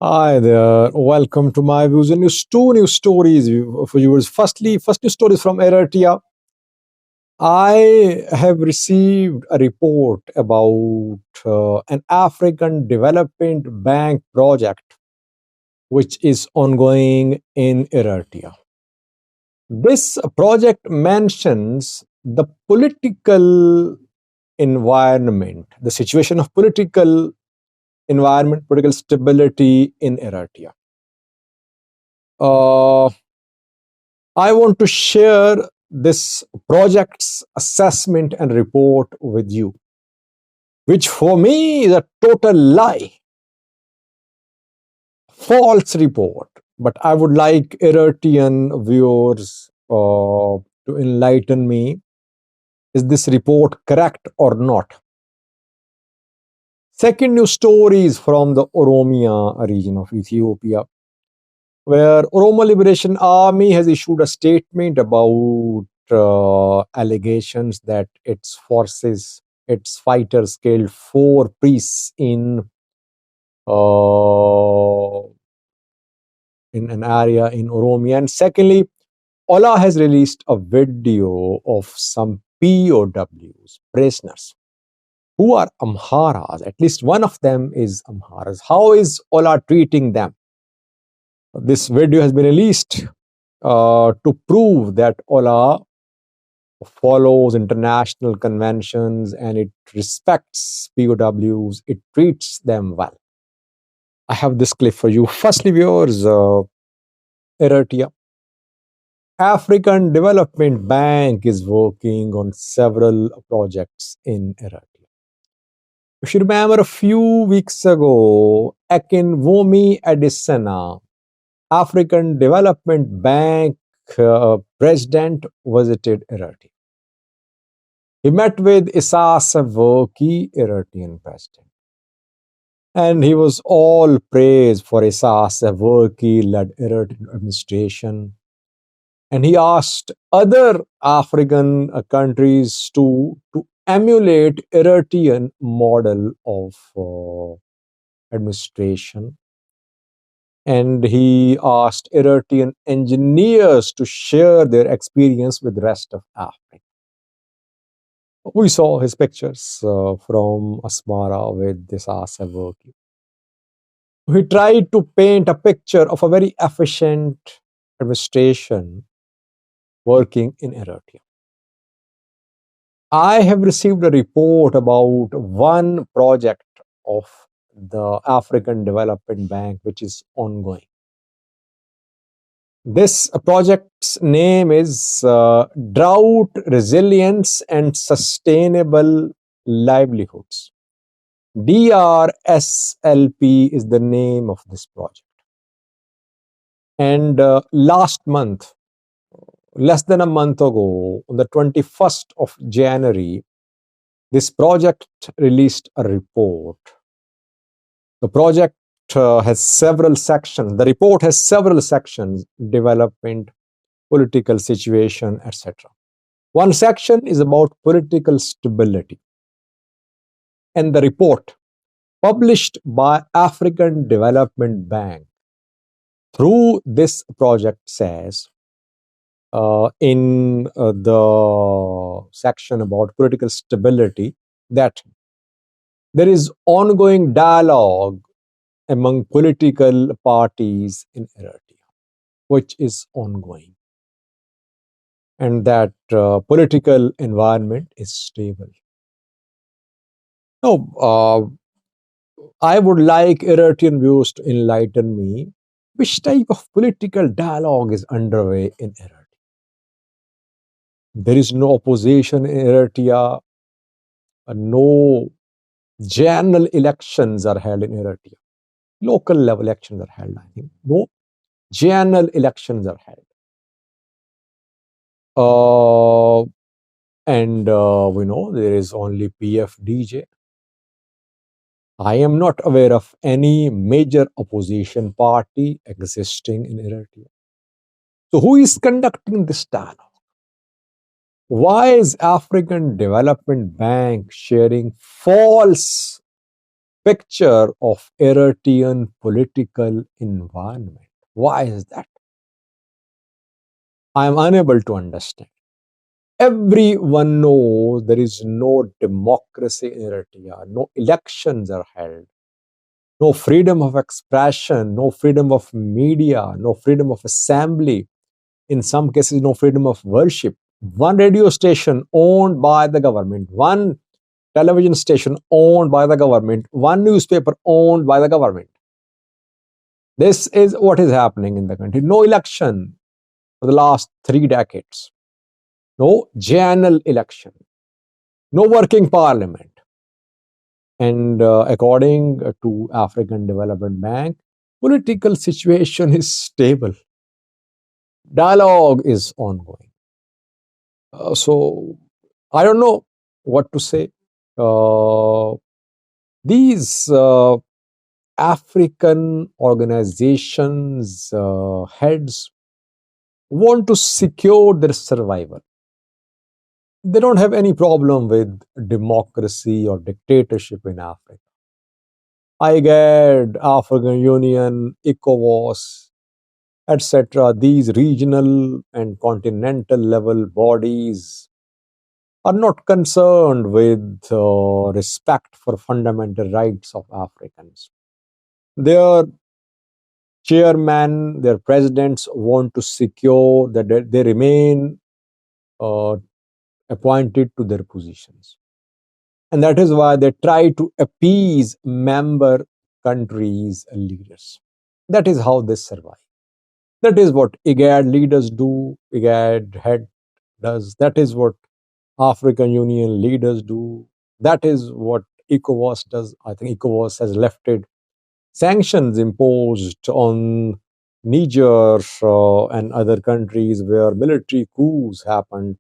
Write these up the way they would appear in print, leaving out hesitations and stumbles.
Hi there. Welcome to my views and news. Two news stories for viewers. First news story is from Eritrea. I have received a report about an African Development Bank project which is ongoing in Eritrea. This project mentions the political environment, the situation of political environment, political stability in Eritrea. I want to share this project's assessment and report with you, which for me is a total lie, false report. But I would like Eritrean viewers to enlighten me. Is this report correct or not? Second news story is from the Oromia region of Ethiopia, where Oromo Liberation Army has issued a statement about allegations that its forces, its fighters killed 4 priests in an area in Oromia. And secondly, OLA has released a video of some POWs, prisoners, who are Amharas. At least one of them is Amharas. How is OLA treating them? This video has been released to prove that OLA follows international conventions and it respects POWs, it treats them well. I have this clip for you. Firstly, viewers, Eritrea. African Development Bank is working on several projects in Eritrea. If you remember, a few weeks ago, Akinwumi Adesina, African Development Bank president, visited Eritrea. He met with Isaias Afwerki, Eritrean president. And he was all praise for Isaias Afwerki-led Eritrean administration. And he asked other African countries to emulate Eritrean model of administration. And he asked Eritrean engineers to share their experience with the rest of Africa. We saw his pictures from Asmara with this Afwerki. He tried to paint a picture of a very efficient administration working in Eritrea. I have received a report about one project of the African Development Bank which is ongoing. This project's name is Drought Resilience and Sustainable Livelihoods. DRSLP is the name of this project. And last month, less than a month ago, on the 21st of January, this project released a report. The project has several sections. The report has several sections: development, political situation, etc. One section is about political stability. And the report, published by African Development Bank through this project, says in the section about political stability that there is ongoing dialogue among political parties in Eritrea, which is ongoing, and that political environment is stable. Now, I would like Eritrean viewers to enlighten me which type of political dialogue is underway in Eritrea. There is no opposition in Eritrea. No general elections are held in Eritrea. Local level elections are held, I think. No general elections are held. We know there is only PFDJ. I am not aware of any major opposition party existing in Eritrea. So who is conducting this dialogue? Why is African Development Bank sharing false picture of Eritrean political environment. Why is that? I am unable to understand. Everyone knows there is no democracy in Eritrea, no elections are held, no freedom of expression, no freedom of media, no freedom of assembly, in some cases, no freedom of worship. One radio station owned by the government, one television station owned by the government, one newspaper owned by the government. This is what is happening in the country. No election for the last 3 decades, no general election, no working parliament. And according to African Development Bank, political situation is stable. Dialogue is ongoing. So I don't know what to say. These African organizations heads want to secure their survival. They don't have any problem with democracy or dictatorship in Africa. IGAD, African Union, ECOWAS, etc., these regional and continental level bodies are not concerned with respect for fundamental rights of Africans. Their chairman, their presidents want to secure that they remain uh, appointed to their positions. And that is why they try to appease member countries' leaders. That is how they survive. That is what IGAD leaders do, IGAD head does. That is what African Union leaders do. That is what ECOWAS does. I think ECOWAS has lifted sanctions imposed on Niger and other countries where military coups happened,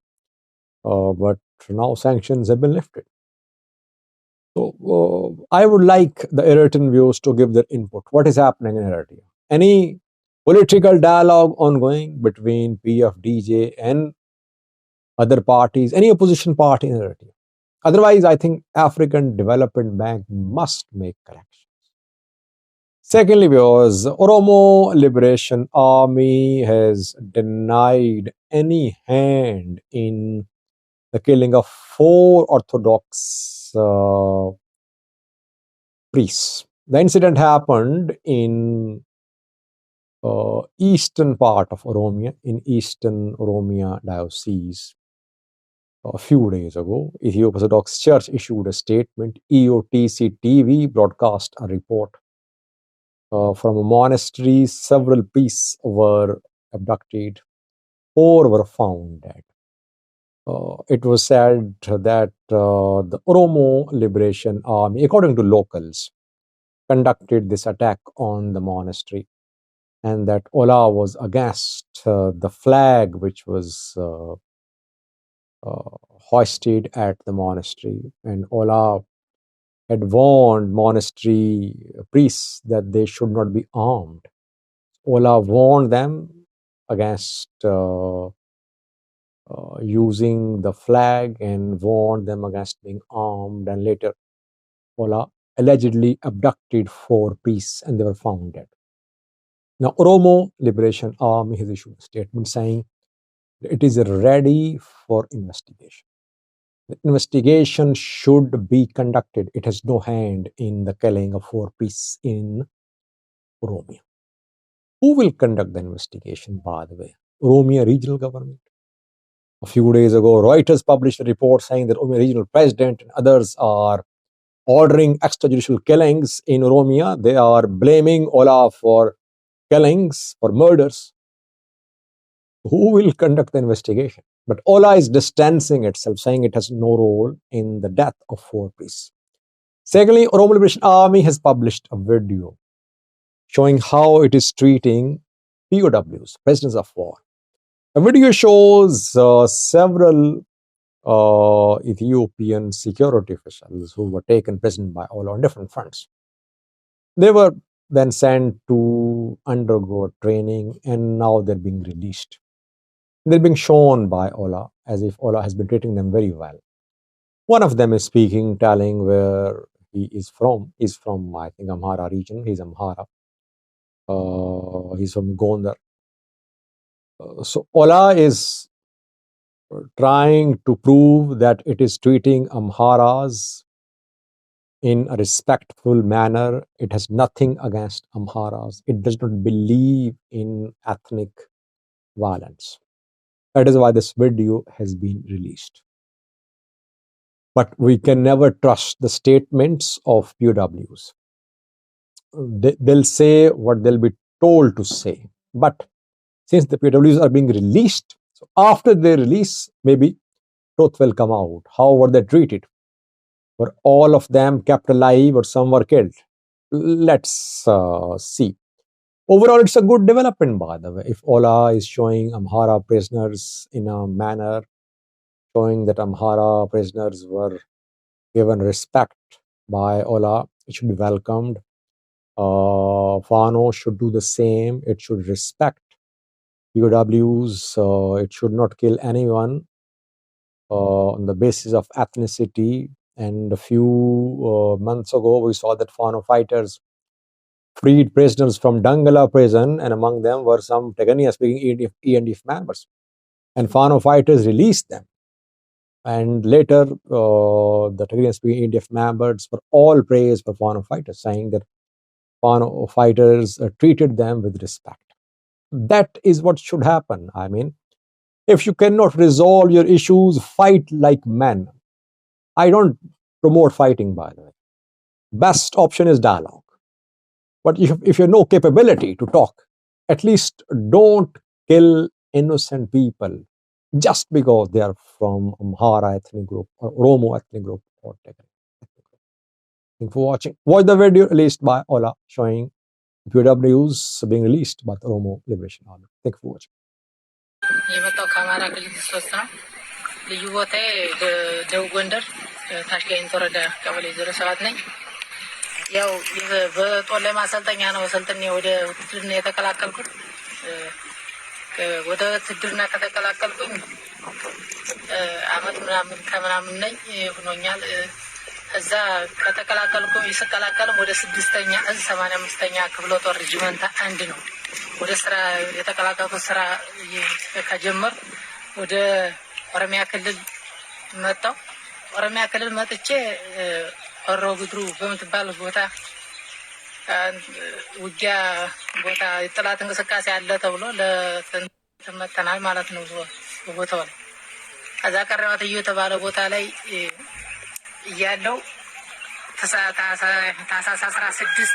but now sanctions have been lifted. So I would like the Eritrean viewers to give their input. What is happening in Eritrea? Any political dialogue ongoing between PFDJ and other parties, any opposition party in Eritrea? Otherwise, I think African Development Bank must make corrections. Secondly, viewers, Oromo Liberation Army has denied any hand in the killing of 4 Orthodox priests. The incident happened in eastern part of Oromia, in eastern Oromia diocese. A few days ago, Ethiopian Orthodox Church issued a statement. EOTC TV broadcast a report from a monastery. Several priests were abducted, 4 were found dead. It was said that the Oromo Liberation Army, according to locals, conducted this attack on the monastery, and that OLA was against the flag which was hoisted at the monastery, and OLA had warned monastery priests that they should not be armed. OLA warned them against using the flag and warned them against being armed, and later OLA allegedly abducted 4 priests and they were found dead. Now, Oromo Liberation Army has issued a statement saying it is ready for investigation. The investigation should be conducted. It has no hand in the killing of 4 priests in Oromia. Who will conduct the investigation, by the way? Oromia regional government. A few days ago, Reuters published a report saying that Oromia regional president and others are ordering extrajudicial killings in Oromia. They are blaming OLA for killings, for murders. Who will conduct the investigation? But OLA is distancing itself, saying it has no role in the death of 4 priests. Secondly, Oromo Liberation Army has published a video showing how it is treating POWs, prisoners of war. A video shows several Ethiopian security officials who were taken prisoner by OLA on different fronts. They were then sent to undergo training, and now they're being released. They're being shown by OLA as if OLA has been treating them very well. One of them is speaking, telling where he is from. He's from, I think, Amhara region. He's Amhara. He's from Gondar. So OLA is trying to prove that it is treating Amharas in a respectful manner. It has nothing against Amharas. It does not believe in ethnic violence. That is why this video has been released. But we can never trust the statements of POWs. They'll say what they'll be told to say. But since the POWs are being released, so after they release, maybe truth will come out. How were they treated? Were all of them kept alive or some were killed? Let's see. Overall, it's a good development, by the way. If OLA is showing Amhara prisoners in a manner, showing that Amhara prisoners were given respect by OLA, it should be welcomed. Fano should do the same. It should respect POWs. It should not kill anyone on the basis of ethnicity. And a few months ago, we saw that Fano fighters freed prisoners from Dangala prison, and among them were some Tigrinya-speaking ENDF members. And Fano fighters released them. And later, the Tigrinya-speaking ENDF members were all praised for Fano fighters, saying that Fano fighters treated them with respect. That is what should happen. I mean, if you cannot resolve your issues, fight like men. I don't promote fighting, by the way. Best option is dialogue. But if you have no capability to talk, at least don't kill innocent people just because they are from Amhara ethnic group or Oromo ethnic group or Tigray ethnic group. Thank you for watching. Watch the video released by OLA showing POWs being released by the Oromo Liberation Army. Thank you for watching. የመጣው ከአማራ ክልል ሶስት ነው። ልዩ ቦታዬ ደቡብ ጎንደር ታሽጋይንት ወረዳ ቀበሌ 07 ነኝ። ያው በጦር ላይ ማሰልጠኛ ነው ሰልጥኔ ወደ ውትድርና የተቀላቀልኩት። ወደ ውትድርና ከተቀላቀልኩኝ አመት ምናምን ነኝ ሆኖኛል። እዛ ከተቀላቀልኩ ይስቀላቀልም ወደ 6ኛ እዝ 85ኛ ክፍለ ጦር ሬጂመንት አንድ ነው። ወደ ስራ የተቀላቀልኩት ስራ ከጀመር ወደ ኦሮሚያ ክልል መጣሁ። ኦሮሚያ ክልል መጥቼ ሆሮ ጉድሩ በምትባል ቦታ ውጊያ ቦታ የጠላት እንቅስቃሴ አለ ተብሎ ለተመተናል ማለት ነው። ቦታው ላይ ከዛ ቀረባት እየተባለ ቦታ ላይ እያለው ታህሳስ 16